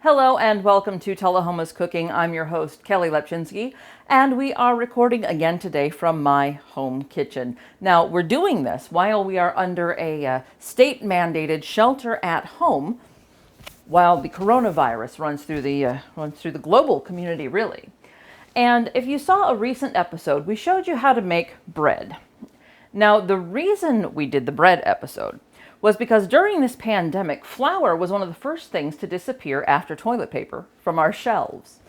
Hello and welcome to Tullahoma's Cooking. I'm your host, Kelly Lepchinsky, and we are recording again today from my home kitchen. Now, we're doing this while we are under a state-mandated shelter at home while the coronavirus runs through the global community, really. And if you saw a recent episode, we showed you how to make bread. Now, the reason we did the bread episode was because during this pandemic, flour was one of the first things to disappear after toilet paper from our shelves.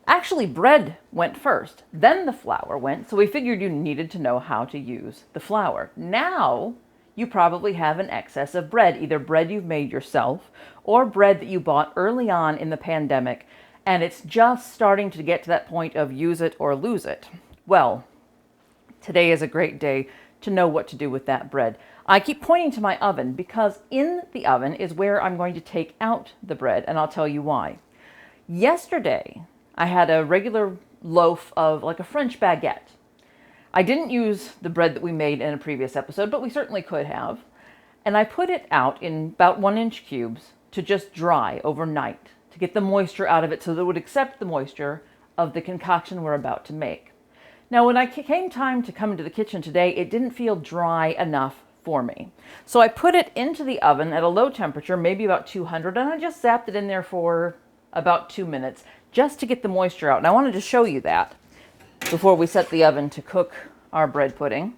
Actually, bread went first, then the flour went, so we figured you needed to know how to use the flour. Now, you probably have an excess of bread, either bread you've made yourself or bread that you bought early on in the pandemic, and it's just starting to get to that point of use it or lose it. Well, today is a great day to know what to do with that bread. I keep pointing to my oven because in the oven is where I'm going to take out the bread, and I'll tell you why. Yesterday, I had a regular loaf of like a French baguette. I didn't use the bread that we made in a previous episode, but we certainly could have. And I put it out in about 1-inch cubes to just dry overnight to get the moisture out of it so that it would accept the moisture of the concoction we're about to make. Now, when I came time to come into the kitchen today, it didn't feel dry enough for me. So I put it into the oven at a low temperature, maybe about 200, and I just zapped it in there for about 2 minutes just to get the moisture out. And I wanted to show you that before we set the oven to cook our bread pudding.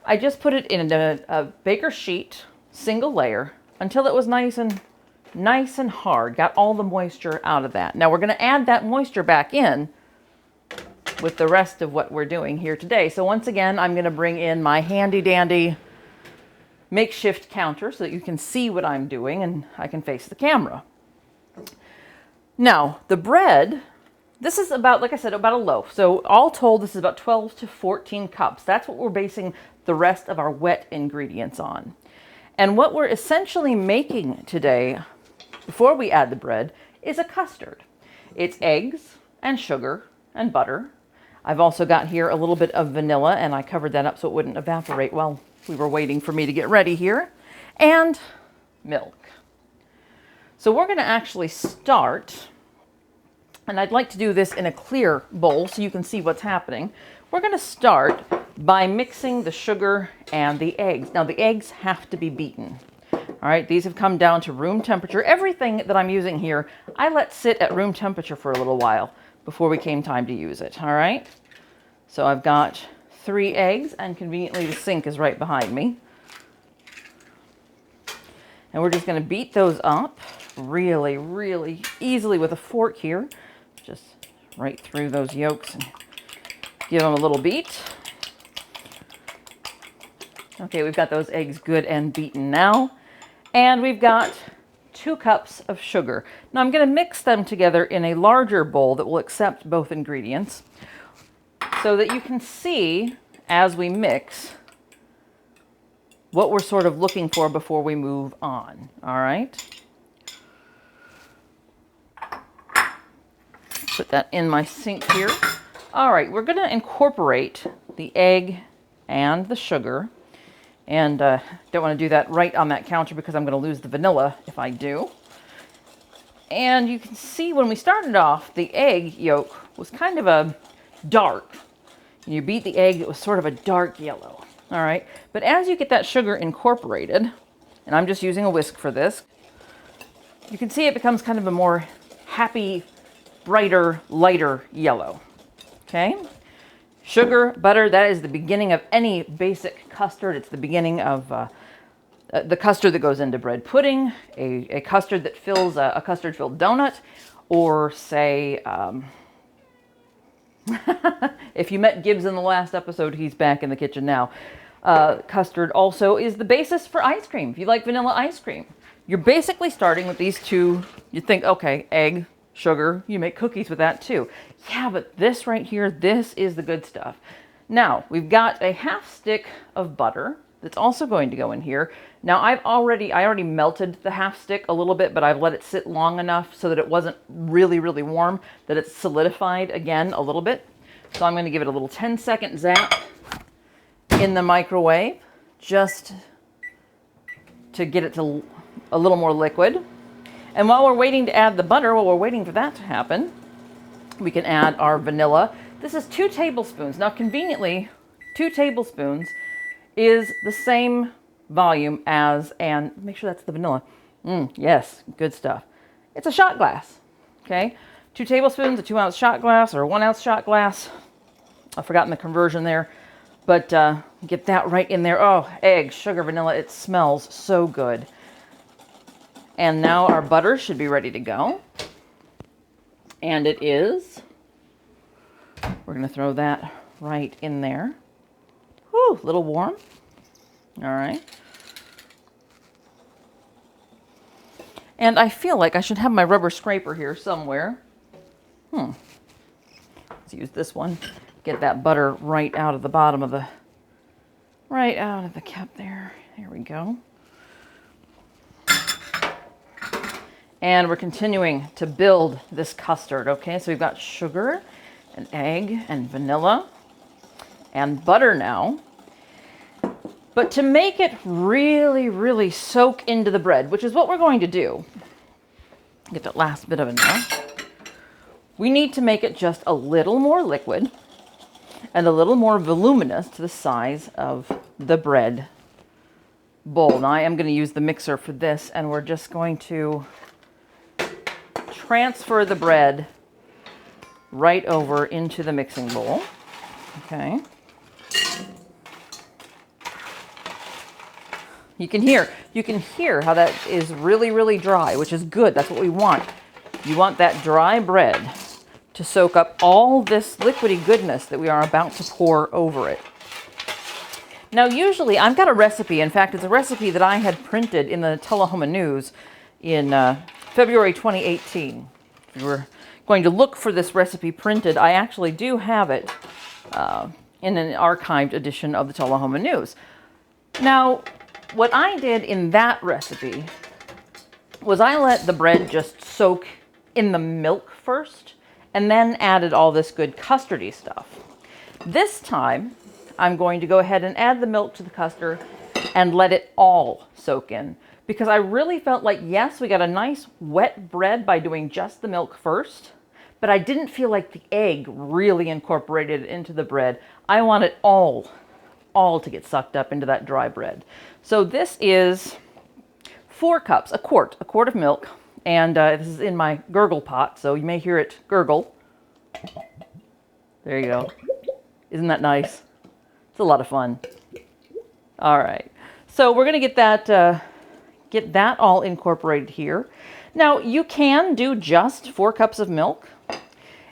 I just put it in a baker sheet, single layer, until it was nice and hard, got all the moisture out of that. Now we're going to add that moisture back in with the rest of what we're doing here today. So once again, I'm going to bring in my handy dandy makeshift counter so that you can see what I'm doing and I can face the camera. Now, the bread, this is about, like I said, about a loaf. So all told, this is about 12 to 14 cups. That's what we're basing the rest of our wet ingredients on. And what we're essentially making today, before we add the bread, is a custard. It's eggs and sugar and butter. I've also got here a little bit of vanilla, and I covered that up so it wouldn't evaporate while we were waiting for me to get ready here, and milk. So we're going to actually start, and I'd like to do this in a clear bowl so you can see what's happening. We're going to start by mixing the sugar and the eggs. Now, the eggs have to be beaten. All right, these have come down to room temperature. Everything that I'm using here, I let sit at room temperature for a little while before we came time to use it, all right? So I've got 3 eggs, and conveniently the sink is right behind me. And we're just gonna beat those up really, really easily with a fork here. Just right through those yolks and give them a little beat. Okay, we've got those eggs good and beaten now. And we've got 2 cups of sugar. Now I'm going to mix them together in a larger bowl that will accept both ingredients so that you can see as we mix what we're sort of looking for before we move on. All right. Put that in my sink here. All right, we're going to incorporate the egg and the sugar. And don't want to do that right on that counter because I'm going to lose the vanilla if I do. And you can see when we started off, the egg yolk was kind of a dark. When you beat the egg, it was sort of a dark yellow. All right. But as you get that sugar incorporated, and I'm just using a whisk for this, you can see it becomes kind of a more happy, brighter, lighter yellow. Okay. Sugar, butter, that is the beginning of any basic custard. It's the beginning of the custard that goes into bread pudding, a custard that fills a custard-filled donut, or say, if you met Gibbs in the last episode, he's back in the kitchen now. Custard also is the basis for ice cream. If you like vanilla ice cream, you're basically starting with these two. You think, okay, egg, sugar, you make cookies with that too. Yeah, but this right here, this is the good stuff. Now, we've got a 1/2 stick of butter that's also going to go in here. Now, I already melted the 1/2 stick a little bit, but I've let it sit long enough so that it wasn't really, really warm, that it's solidified again a little bit. So I'm going to give it a little 10-second zap in the microwave just to get it to a little more liquid. And while we're waiting to add the butter, while we're waiting for that to happen, we can add our vanilla. This is 2 tablespoons. Now, conveniently, 2 tablespoons is the same volume as, and make sure that's the vanilla. Yes, good stuff. It's a shot glass, okay? 2 tablespoons, a 2-ounce shot glass or a 1-ounce shot glass. I've forgotten the conversion there, but get that right in there. Oh, eggs, sugar, vanilla, it smells so good. And now our butter should be ready to go. And it is. We're going to throw that right in there. Whew, a little warm. All right. And I feel like I should have my rubber scraper here somewhere. Let's use this one. Get that butter right out of the bottom of the, right out of the cup there. There we go. And we're continuing to build this custard, okay? So we've got sugar and egg and vanilla and butter now. But to make it really, really soak into the bread, which is what we're going to do, get that last bit of it now, we need to make it just a little more liquid and a little more voluminous to the size of the bread bowl. Now I am going to use the mixer for this, and we're just going to transfer the bread right over into the mixing bowl. Okay. You can hear how that is really, really dry, which is good. That's what we want. You want that dry bread to soak up all this liquidy goodness that we are about to pour over it. Now, usually I've got a recipe. In fact, it's a recipe that I had printed in the Tullahoma News in February 2018. If you were going to look for this recipe printed, I actually do have it in an archived edition of the Tullahoma News. Now, what I did in that recipe was I let the bread just soak in the milk first and then added all this good custardy stuff. This time, I'm going to go ahead and add the milk to the custard and let it all soak in. Because I really felt like, yes, we got a nice wet bread by doing just the milk first, but I didn't feel like the egg really incorporated into the bread. I want it all to get sucked up into that dry bread. So this is 4 cups, a quart of milk, and this is in my gurgle pot, so you may hear it gurgle. There you go. Isn't that nice? It's a lot of fun. All right, so we're gonna get that all incorporated here. Now, you can do just 4 cups of milk.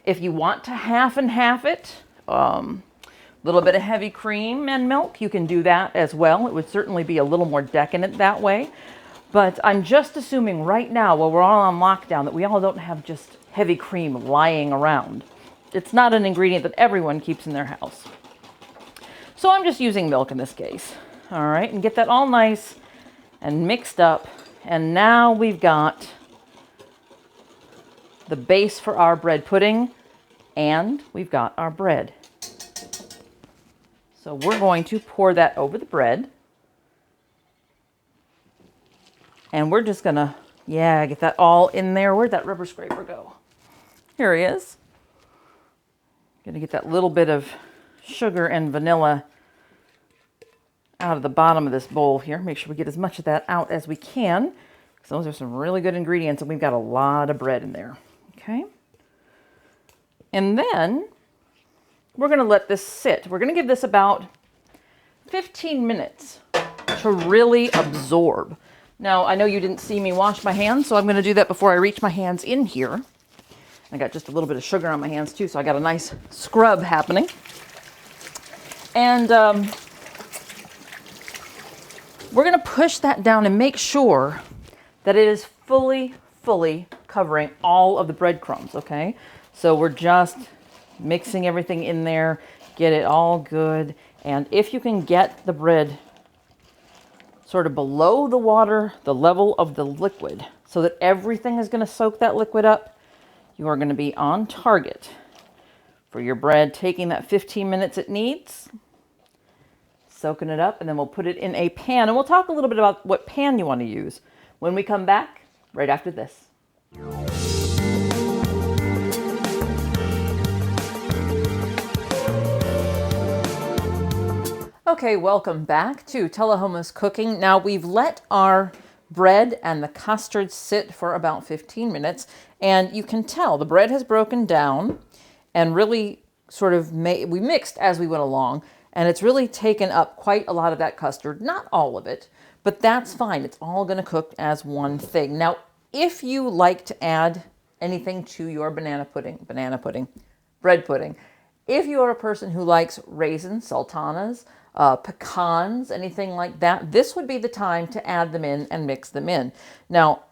If you want to half and half it, little bit of heavy cream and milk, you can do that as well. It would certainly be a little more decadent that way. But I'm just assuming right now, while we're all on lockdown, that we all don't have just heavy cream lying around. It's not an ingredient that everyone keeps in their house. So I'm just using milk in this case. All right, and get that all nice and mixed up. And now we've got the base for our bread pudding, and we've got our bread. So we're going to pour that over the bread. And we're just gonna, get that all in there. Where'd that rubber scraper go? Here he is. Gonna get that little bit of sugar and vanilla out of the bottom of this bowl here. Make sure we get as much of that out as we can, because those are some really good ingredients, and we've got a lot of bread in there. Okay. And then we're gonna let this sit. We're gonna give this about 15 minutes to really absorb. Now, I know you didn't see me wash my hands, so I'm going to do that before I reach my hands in here. I got just a little bit of sugar on my hands too, so I got a nice scrub happening. And we're going to push that down and make sure that it is fully covering all of the breadcrumbs, okay? So we're just mixing everything in there, get it all good. And if you can get the bread sort of below the water, the level of the liquid, so that everything is going to soak that liquid up, you are going to be on target for your bread taking that 15 minutes it needs, soaking it up, and then we'll put it in a pan. And we'll talk a little bit about what pan you want to use when we come back right after this. Okay, welcome back to Tullahoma's Cooking. Now we've let our bread and the custard sit for about 15 minutes, and you can tell the bread has broken down and really sort of we mixed as we went along, and it's really taken up quite a lot of that custard, not all of it, but that's fine. It's all going to cook as one thing. Now, if you like to add anything to your bread pudding, if you are a person who likes raisins, sultanas, pecans, anything like that, this would be the time to add them in and mix them in. Now,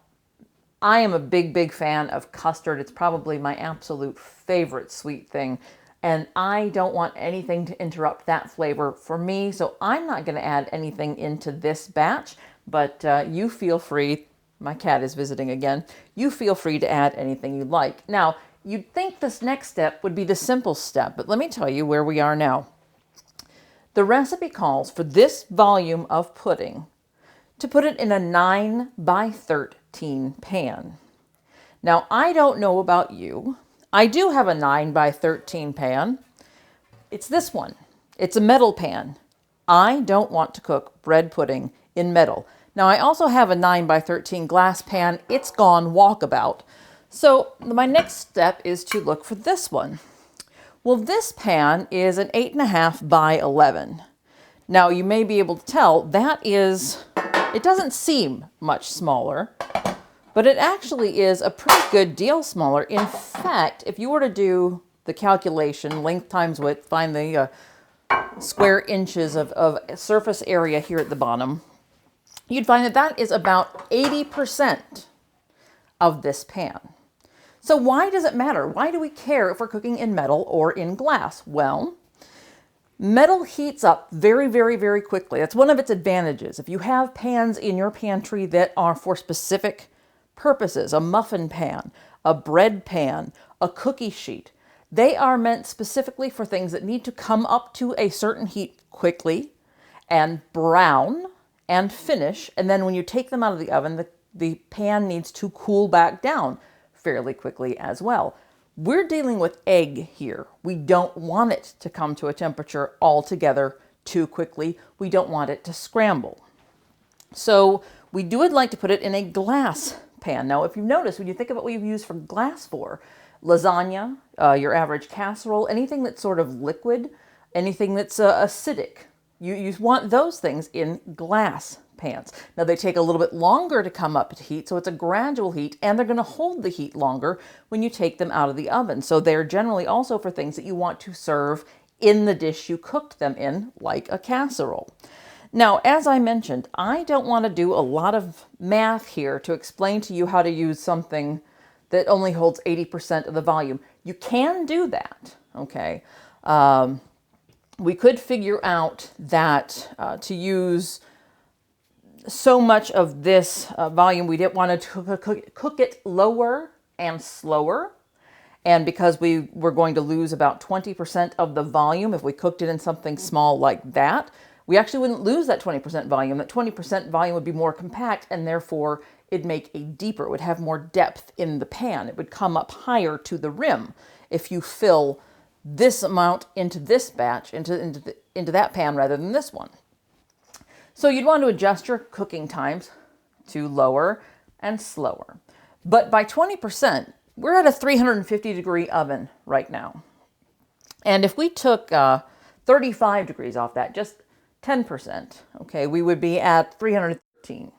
I am a big fan of custard. It's probably my absolute favorite sweet thing, and I don't want anything to interrupt that flavor for me, so I'm not going to add anything into this batch, but you feel free. My cat is visiting again. You feel free to add anything you like. Now, you'd think this next step would be the simple step, but let me tell you where we are now. The recipe calls for this volume of pudding to put it in a 9 by 13 pan. Now, I don't know about you. I do have a 9 by 13 pan. It's this one. It's a metal pan. I don't want to cook bread pudding in metal. Now, I also have a 9 by 13 glass pan. It's gone walkabout. So my next step is to look for this one. Well, this pan is an 8.5 by 11. Now, you may be able to tell that it doesn't seem much smaller, but it actually is a pretty good deal smaller. In fact, if you were to do the calculation, length times width, find the square inches of surface area here at the bottom, you'd find that that is about 80% of this pan. So why does it matter? Why do we care if we're cooking in metal or in glass? Well, metal heats up very quickly. That's one of its advantages. If you have pans in your pantry that are for specific purposes, a muffin pan, a bread pan, a cookie sheet, they are meant specifically for things that need to come up to a certain heat quickly and brown and finish. And then when you take them out of the oven, the pan needs to cool back down fairly quickly as well. We're dealing with egg here. We don't want it to come to a temperature altogether too quickly. We don't want it to scramble. So we would like to put it in a glass pan. Now, if you notice, when you think about what you use for glass for, lasagna, your average casserole, anything that's sort of liquid, anything that's acidic, you want those things in glass pans. Now, they take a little bit longer to come up to heat, so it's a gradual heat, and they're going to hold the heat longer when you take them out of the oven. So they're generally also for things that you want to serve in the dish you cooked them in, like a casserole. Now, as I mentioned, I don't want to do a lot of math here to explain to you how to use something that only holds 80% of the volume. You can do that, okay? We could figure out that to use so much of this volume, we didn't want to cook it lower and slower. And because we were going to lose about 20% of the volume if we cooked it in something small like that, we actually wouldn't lose that 20% volume. That 20% volume would be more compact, and therefore it'd make a deeper, it would have more depth in the pan. It would come up higher to the rim if you fill this amount into this batch, into that pan rather than this one. So you'd want to adjust your cooking times to lower and slower. But by 20%, we're at a 350 degree oven right now. And if we took 35 degrees off that, just 10%, okay, we would be at 313.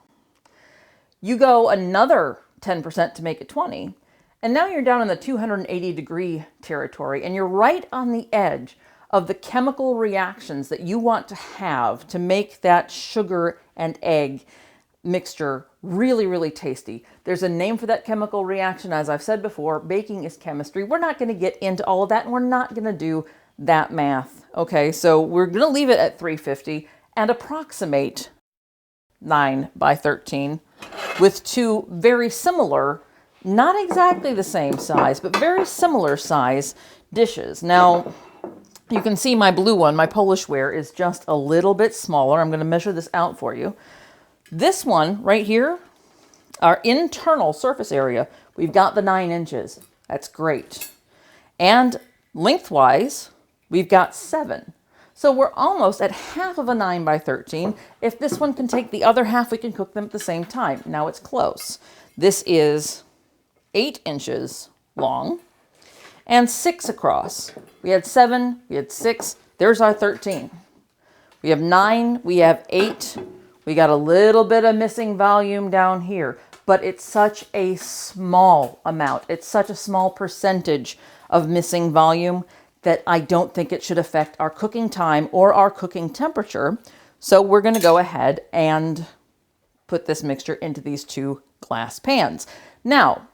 You go another 10% to make it 20, and now you're down in the 280 degree territory, and you're right on the edge of the chemical reactions that you want to have to make that sugar and egg mixture really tasty. There's a name for that chemical reaction. As I've said before, baking is chemistry. We're not going to get into all of that, and we're not going to do that math. Okay, so we're going to leave it at 350 and approximate 9 by 13 with two very similar, not exactly the same size, but very similar size dishes. Now, you can see my blue one, my Polish ware, is just a little bit smaller. I'm going to measure this out for you. This one right here, our internal surface area, We've got the 9 inches. That's great. And lengthwise, we've got 7. So we're almost at half of a 9 by 13. If this one can take the other half, we can cook them at the same time. Now it's close. This is 8 inches long and 6 across. We had 7, we had 6. There's our 13. We have 9, we have 8. We got a little bit of missing volume down here, but it's such a small amount. It's such a small percentage of missing volume that I don't think it should affect our cooking time or our cooking temperature. So we're going to go ahead and put this mixture into these 2 glass pans. Now,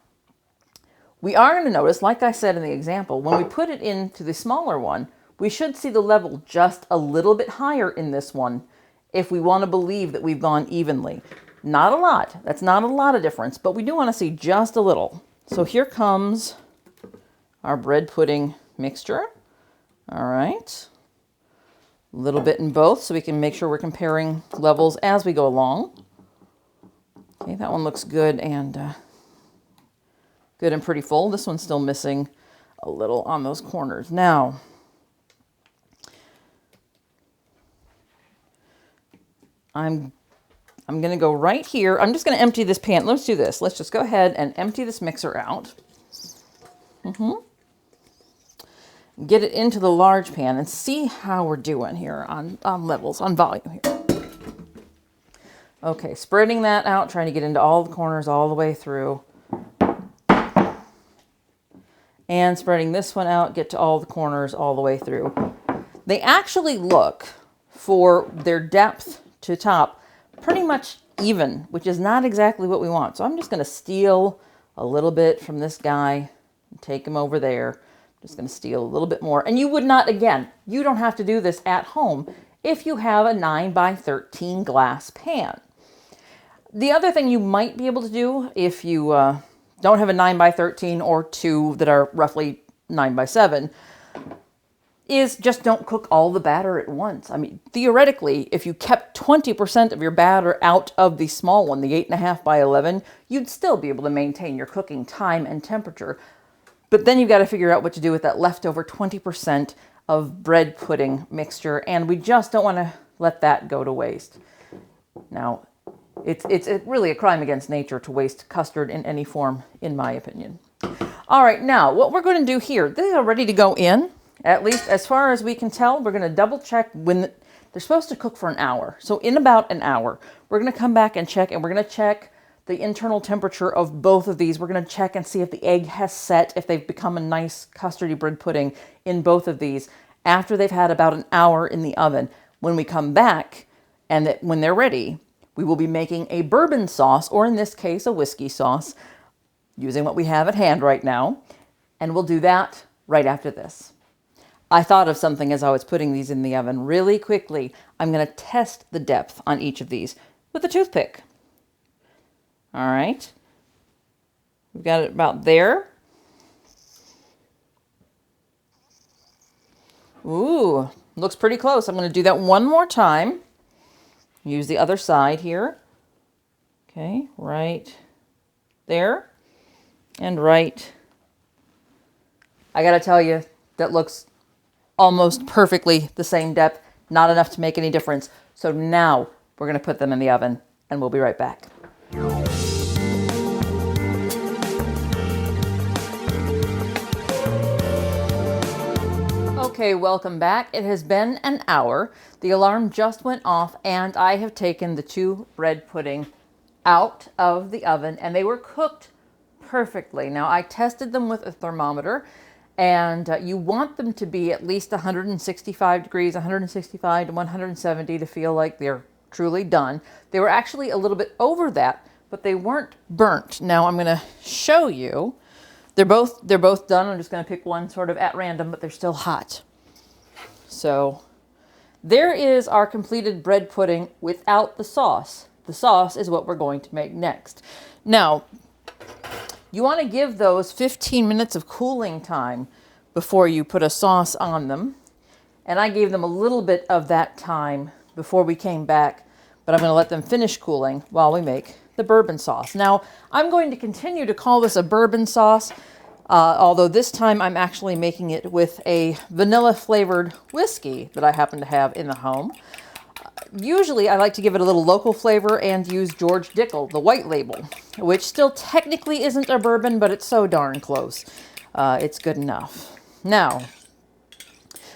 we are going to notice, like I said in the example, when we put it into the smaller one, we should see the level just a little bit higher in this one if we want to believe that we've gone evenly. Not a lot. That's not a lot of difference, but we do want to see just a little. So here comes our bread pudding mixture. All right. A little bit in both so we can make sure we're comparing levels as we go along. Okay, that one looks good and pretty full. This one's still missing a little on those corners. Now, I'm going to go right here. I'm just going to empty this pan. Let's do this. Let's just go ahead and empty this mixer out. Get it into the large pan and see how we're doing here on levels, on volume here. Okay, spreading that out, trying to get into all the corners all the way through. And spreading this one out, get to all the corners all the way through. They actually look, for their depth to top, pretty much even, which is not exactly what we want. So I'm just going to steal a little bit from this guy and take him over there. Just going to steal a little bit more. And you would not, again, you don't have to do this at home if you have a 9 by 13 glass pan. The other thing you might be able to do if you don't have a 9 by 13 or 2 that are roughly 9 by 7 is just don't cook all the batter at once. I mean, theoretically, if you kept 20% of your batter out of the small one, the 8.5 by 11, you'd still be able to maintain your cooking time and temperature. But then you've got to figure out what to do with that leftover 20% of bread pudding mixture, and we just don't want to let that go to waste. Now, it's really a crime against nature to waste custard in any form, in my opinion. All right, now what we're going to do here, they are ready to go in. At least as far as we can tell, we're going to double check when they're supposed to cook for an hour. So in about an hour, we're going to come back and check, and we're going to check the internal temperature of both of these. We're going to check and see if the egg has set, if they've become a nice custardy bread pudding in both of these after they've had about an hour in the oven. When we come back and when they're ready, we will be making a bourbon sauce, or in this case, a whiskey sauce, using what we have at hand right now. And we'll do that right after this. I thought of something as I was putting these in the oven really quickly. I'm going to test the depth on each of these with a toothpick. All right. We've got it about there. Ooh, looks pretty close. I'm going to do that one more time. Use the other side here. Okay, right there and right. I got to tell you, that looks almost perfectly the same depth, not enough to make any difference. So now we're going to put them in the oven and we'll be right back. Okay, welcome back. It has been an hour. The alarm just went off and I have taken the 2 bread pudding out of the oven and they were cooked perfectly. Now I tested them with a thermometer, and you want them to be at least 165 degrees, 165 to 170 to feel like they're truly done. They were actually a little bit over that, but they weren't burnt. Now I'm going to show you. They're both done. I'm just going to pick one sort of at random, but they're still hot. So there is our completed bread pudding without the sauce. The sauce is what we're going to make next. Now, you want to give those 15 minutes of cooling time before you put a sauce on them. And I gave them a little bit of that time before we came back, but I'm going to let them finish cooling while we make the bourbon sauce. Now, I'm going to continue to call this a bourbon sauce, although this time I'm actually making it with a vanilla flavored whiskey that I happen to have in the home. Usually I like to give it a little local flavor and use George Dickel, the white label, which still technically isn't a bourbon, but it's so darn close. It's good enough. Now,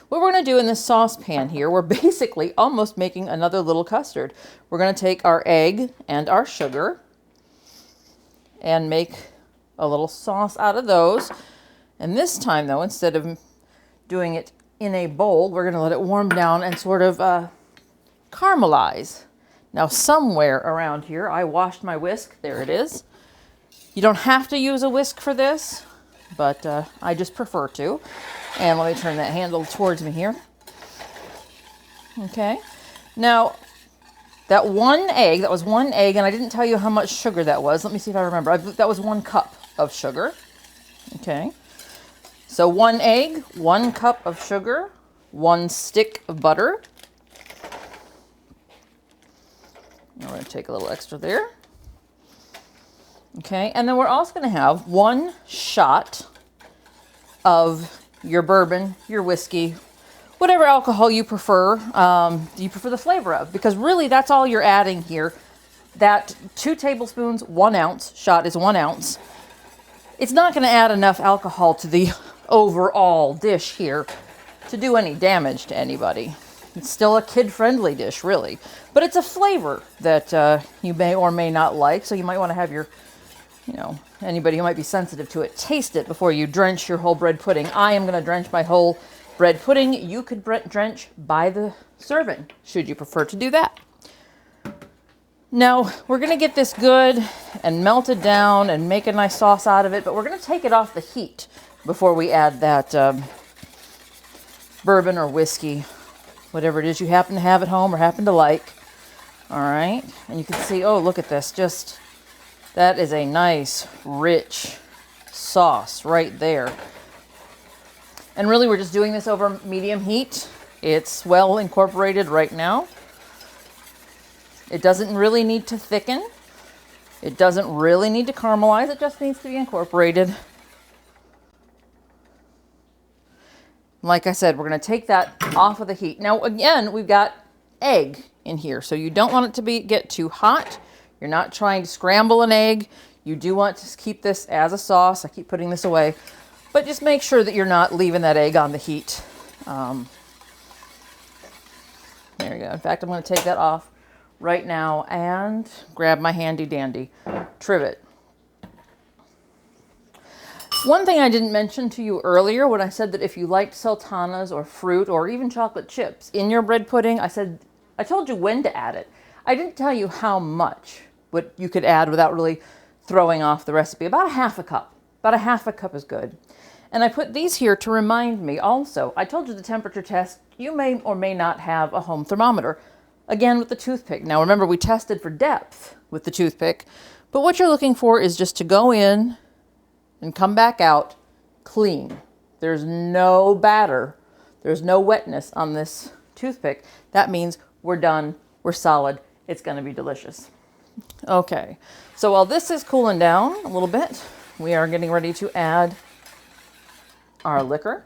what we're going to do in this saucepan here, we're basically almost making another little custard. We're going to take our egg and our sugar and make a little sauce out of those. And this time, though, instead of doing it in a bowl, we're going to let it warm down and sort of caramelize. Now, somewhere around here, I washed my whisk. There it is. You don't have to use a whisk for this, but I just prefer to. And let me turn that handle towards me here. Okay. Now, that was one egg, and I didn't tell you how much sugar that was. Let me see if I remember. That was 1 cup of sugar. Okay. So 1 egg, 1 cup of sugar, 1 stick of butter. I'm going to take a little extra there. Okay. And then we're also going to have 1 shot of your bourbon, your whiskey, whatever alcohol you prefer, the flavor of, because really that's all you're adding here. That 2 tablespoons, 1 ounce, shot is 1 ounce. It's not going to add enough alcohol to the overall dish here to do any damage to anybody. It's still a kid-friendly dish, really, but it's a flavor that you may or may not like, so you might want to have your, anybody who might be sensitive to it, taste it before you drench your whole bread pudding. I am going to drench my whole bread pudding. You could drench by the serving, should you prefer to do that. Now, we're going to get this good and melt it down and make a nice sauce out of it, but we're going to take it off the heat before we add that bourbon or whiskey, whatever it is you happen to have at home or happen to like. All right, and you can see, oh, look at this, that is a nice, rich sauce right there. And really, we're just doing this over medium heat. It's well incorporated right now. It doesn't really need to thicken. It doesn't really need to caramelize. It just needs to be incorporated. Like I said, we're going to take that off of the heat. Now, again, we've got egg in here, so you don't want it to get too hot. You're not trying to scramble an egg. You do want to keep this as a sauce. I keep putting this away. But just make sure that you're not leaving that egg on the heat. There we go. In fact, I'm going to take that off right now and grab my handy dandy trivet. One thing I didn't mention to you earlier when I said that if you liked sultanas or fruit or even chocolate chips in your bread pudding, I told you when to add it. I didn't tell you how much what you could add without really throwing off the recipe. About a half a cup. About a half a cup is good. And I put these here to remind me also. I told you the temperature test. You may or may not have a home thermometer. Again, with the toothpick. Now remember, we tested for depth with the toothpick. But what you're looking for is just to go in and come back out clean. There's no batter. There's no wetness on this toothpick. That means we're done. We're solid. It's going to be delicious. Okay, so while this is cooling down a little bit, we are getting ready to add our liquor.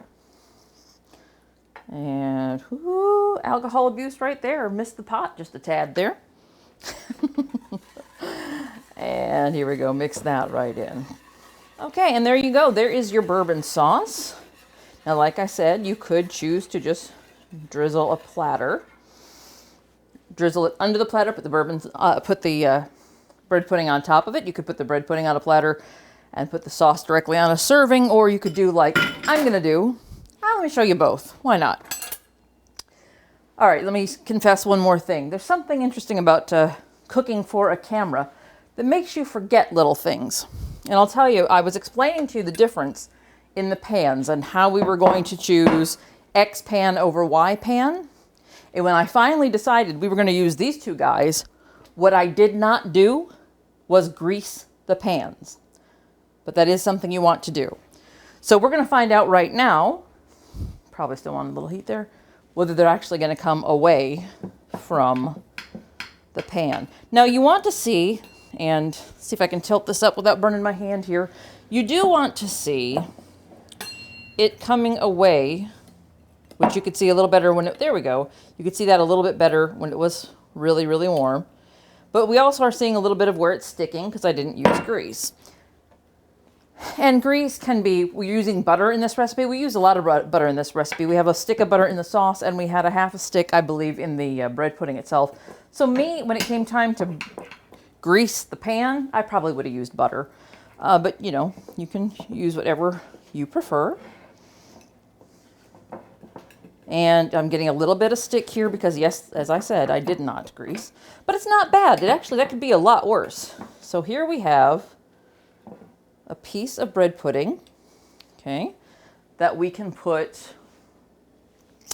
And whoo, alcohol abuse right there. Missed the pot just a tad there. And here we go. Mix that right in. Okay, and there you go. There is your bourbon sauce. Now, like I said, you could choose to just drizzle a platter. Drizzle it under the platter, put the bread pudding on top of it. You could put the bread pudding on a platter and put the sauce directly on a serving, or you could do like I'm going to do. Let me show you both. Why not? All right, let me confess one more thing. There's something interesting about cooking for a camera that makes you forget little things. And I'll tell you, I was explaining to you the difference in the pans and how we were going to choose X pan over Y pan. And when I finally decided we were going to use these two guys, what I did not do was grease the pans. But that is something you want to do. So we're going to find out right now, probably still on a little heat there, whether they're actually going to come away from the pan. Now you want to see and see if I can tilt this up without burning my hand here. You do want to see it coming away, which you could see a little better when it, there we go. You could see that a little bit better when it was really, really warm. But we also are seeing a little bit of where it's sticking because I didn't use grease. And grease can be, we're using butter in this recipe. We use a lot of butter in this recipe. We have a stick of butter in the sauce, and we had a half a stick, I believe, in the bread pudding itself. So me, when it came time to grease the pan, I probably would have used butter. But, you know, you can use whatever you prefer. And I'm getting a little bit of stick here because, yes, as I said, I did not grease. But it's not bad. It actually, that could be a lot worse. So here we have a piece of bread pudding, okay, that we can put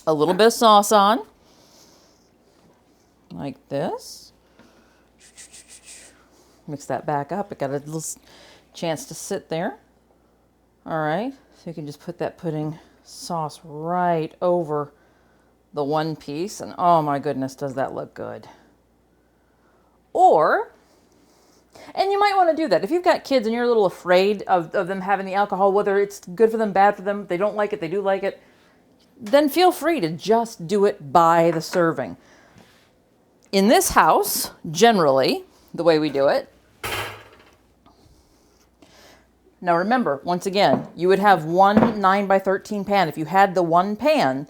a little bit of sauce on, like this. Mix that back up. It got a little chance to sit there. All right, so you can just put that pudding sauce right over the one piece, and oh my goodness, does that look good. Or, and you might want to do that if you've got kids and you're a little afraid of them having the alcohol, whether it's good for them, bad for them, they don't like it, they do like it, then feel free to just do it by the serving. In this house, generally, the way we do it, now remember, once again, you would have one 9x13 pan. If you had the one pan,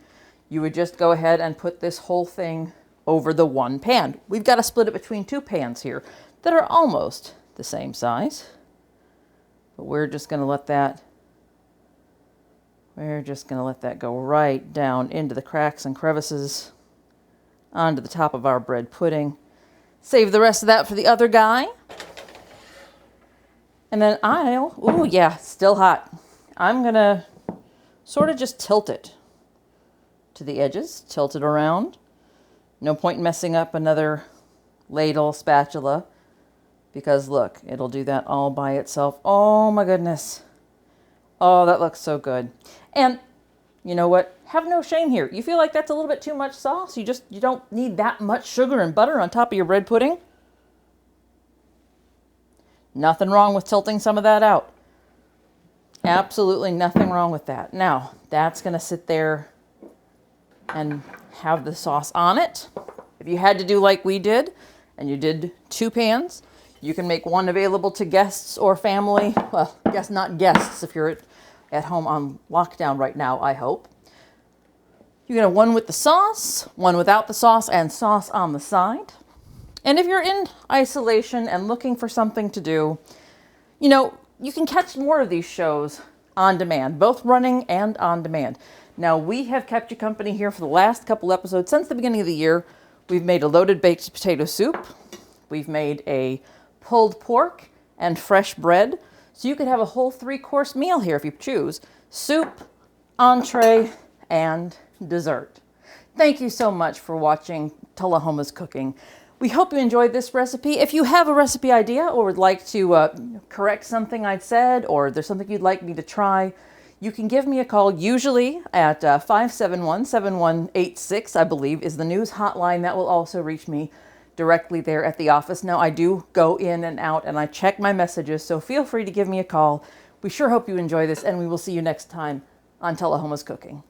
you would just go ahead and put this whole thing over the one pan. We've got to split it between two pans here that are almost the same size. But we're just going to let that go right down into the cracks and crevices onto the top of our bread pudding. Save the rest of that for the other guy. And then ooh, yeah, still hot. I'm going to sort of just tilt it to the edges, tilt it around. No point in messing up another ladle, spatula, because look, it'll do that all by itself. Oh my goodness. Oh, that looks so good. And you know what? Have no shame here. You feel like that's a little bit too much sauce? You don't need that much sugar and butter on top of your bread pudding? Nothing wrong with tilting some of that out. Absolutely nothing wrong with that. Now, that's going to sit there and have the sauce on it. If you had to do like we did, and you did two pans, you can make one available to guests or family. Well, I guess not guests if you're at home on lockdown right now, I hope. You're going to have one with the sauce, one without the sauce, and sauce on the side. And if you're in isolation and looking for something to do, you know, you can catch more of these shows on demand, both running and on demand. Now, we have kept you company here for the last couple episodes. Since the beginning of the year, we've made a loaded baked potato soup. We've made a pulled pork and fresh bread. So you could have a whole 3-course meal here if you choose. Soup, entree, and dessert. Thank you so much for watching Tullahoma's Cooking. We hope you enjoyed this recipe. If you have a recipe idea or would like to correct something I'd said, or there's something you'd like me to try, you can give me a call, usually at 571-7186, I believe, is the news hotline. That will also reach me directly there at the office. Now, I do go in and out, and I check my messages, so feel free to give me a call. We sure hope you enjoy this, and we will see you next time on Tullahoma's Cooking.